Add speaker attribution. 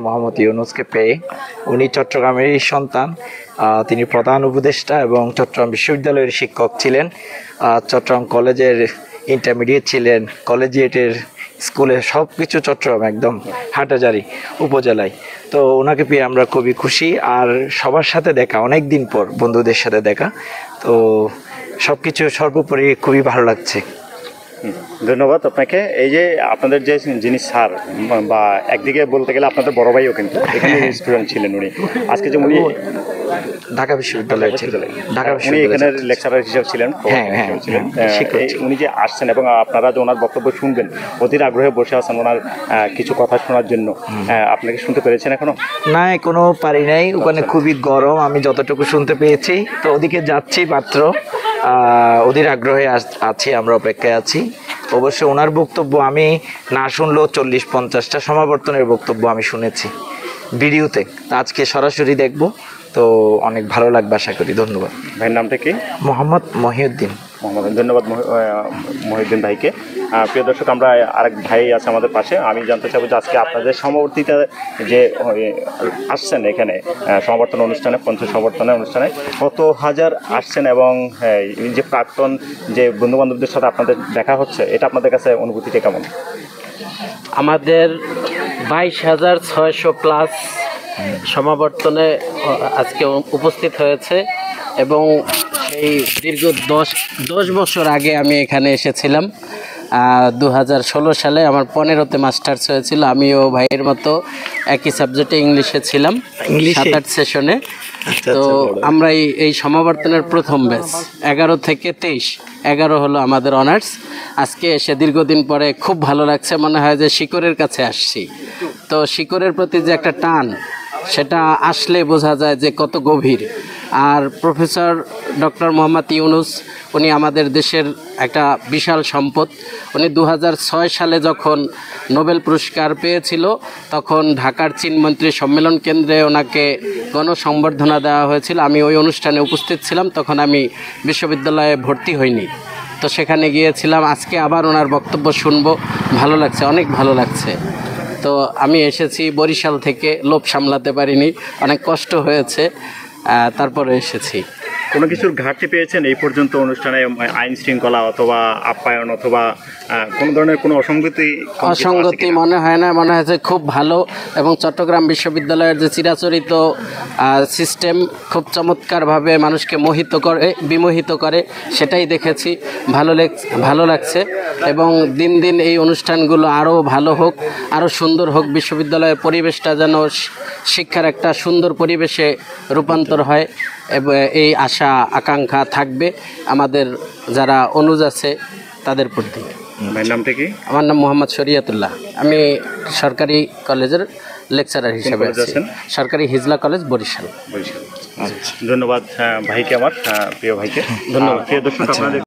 Speaker 1: মোহাম্মদ ইউনূসকে পেয়ে। উনি চট্টগ্রামেরই সন্তান, তিনি প্রধান উপদেষ্টা এবং চট্টগ্রাম বিশ্ববিদ্যালয়ের শিক্ষক ছিলেন, চট্টগ্রাম কলেজের ইন্টারমিডিয়েট ছিলেন, কলেজিয়েটের স্কুলে সব কিছু চট্টগ্রাম একদম হাটাজারি উপজেলায়। তো ওনাকে পেয়ে আমরা খুবই খুশি, আর সবার সাথে দেখা, অনেক দিন পর বন্ধুদের সাথে দেখা, তো সব কিছু সর্বোপরি খুবই ভালো লাগছে।
Speaker 2: ধন্যবাদ আপনাকে। এই যে আপনাদের যে যিনি স্যার, বা একদিকে বলতে গেলে আপনাদের বড় ভাইও কিন্তু এখানে স্টুডেন্ট ছিলেন, উনি আজকে যে উনি
Speaker 1: ঢাকা বিশ্ববিদ্যালয়ে
Speaker 2: উনি এখানে লেকচারার হিসেবে ছিলেন, উনি যে আসছেন এবং আপনারা যে ওনার বক্তব্য শুনবেন অধীর আগ্রহে বসে আছেন ওনার কিছু কথা শোনার জন্য, আপনাকে শুনতে পেরেছেন এখনো?
Speaker 1: না, এখনো পারি নাই, ওখানে খুবই গরম, আমি যতটুকু শুনতে পেয়েছি। তো ওদিকে যাচ্ছি মাত্র, অধীর আগ্রহে আছি, আমরা অপেক্ষায় আছি। অবশ্য ওনার বক্তব্য আমি না শুনলেও 40-50টা সমাবর্তনের বক্তব্য আমি শুনেছি ভিডিওতে, আজকে সরাসরি দেখব, তো অনেক ভালো লাগবে আশা করি। ধন্যবাদ।
Speaker 2: ভাইয়ের নামটা কি?
Speaker 1: মোহাম্মদ মহিউদ্দিন।
Speaker 2: ধন্যবাদ মহিউদ্দিন ভাইকে। প্রিয় দর্শক, আমরা আরেক ভাই আছে আমাদের পাশে, আমি জানতে চাইবো যে আজকে আপনাদের সমাবর্তিতা যে আসছেন এখানে সমাবর্তন অনুষ্ঠানে, পঞ্চম সমাবর্তনের অনুষ্ঠানে কত হাজার আসছেন, এবং যে প্রাক্তন যে বন্ধুবান্ধবদের সাথে আপনাদের দেখা হচ্ছে, এটা আপনাদের কাছে অনুভূতিটা কেমন?
Speaker 3: আমাদের 22,600 প্লাস সমাবর্তনে আজকে উপস্থিত হয়েছে, এবং সেই দীর্ঘ 10 বছর আগে আমি এখানে এসেছিলাম। 2016 সালে আমার 15তে মাস্টার্স হয়েছিল। আমিও ভাইয়ের মতো একই সাবজেক্টে ইংলিশে ছিলাম, 7-8 সেশনে। তো আমরা এই সমাবর্তনের প্রথম ব্যাচ, 11 থেকে 23, 11 হলো আমাদের অনার্স। আজকে এসে দীর্ঘদিন পরে খুব ভালো লাগছে, মনে হয় যে শিকড়ের কাছে আসছি। তো শিকড়ের প্রতি যে একটা টান, সেটা আসলে বোঝা যায় যে কত গভীর। আর প্রফেসর ডক্টর মোহাম্মদ ইউনূস, উনি আমাদের দেশের একটা বিশাল সম্পদ। উনি 2006 সালে যখন নোবেল পুরস্কার পেয়েছিল, তখন ঢাকার চীনমন্ত্রী সম্মেলন কেন্দ্রে ওনাকে গণসংবর্ধনা দেওয়া হয়েছিল। আমি ওই অনুষ্ঠানে উপস্থিত ছিলাম, তখন আমি বিশ্ববিদ্যালয়ে ভর্তি হইনি। তো সেখানে গিয়েছিলাম, আজকে আবার ওনার বক্তব্য শুনবো, ভালো লাগছে, অনেক ভালো লাগছে। তো আমি এসেছি বরিশাল থেকে, লোভ সামলাতে পারিনি, অনেক কষ্ট হয়েছে, তারপরে এসেছি।
Speaker 2: কোনো কিছুর ঘাটতি পেয়েছেন এই পর্যন্ত অনুষ্ঠানে? আইন শৃঙ্খলা অথবা আপ্যায়ন অথবা কোনো ধরনের কোনো অসঙ্গতি
Speaker 3: মনে হয় না, মনে হয়েছে খুব ভালো। এবং চট্টগ্রাম বিশ্ববিদ্যালয়ের যে চিরাচরিত সিস্টেম খুব চমৎকারভাবে মানুষকে বিমোহিত করে, সেটাই দেখেছি, ভালো লাগছে। এবং দিন দিন এই অনুষ্ঠানগুলো আরও ভালো হোক, আরও সুন্দর হোক, বিশ্ববিদ্যালয়ের পরিবেশটা যেন শিক্ষার একটা সুন্দর পরিবেশে রূপান্তর হয়, এবং এই আশা আকাঙ্ক্ষা থাকবে আমাদের যারা অনুজ আছে তাদের প্রতি।
Speaker 2: নামটা কি?
Speaker 3: আমার নাম মোহাম্মদ শরিয়াতুল্লাহ, আমি সরকারি কলেজের লেকচারার হিসেবে আছি, সরকারি হিজলা কলেজ, বরিশাল।
Speaker 2: ধন্যবাদ ভাইকে, আমার প্রিয় ভাইকে। ধন্যবাদ। প্রিয় দর্শক, আপনাদের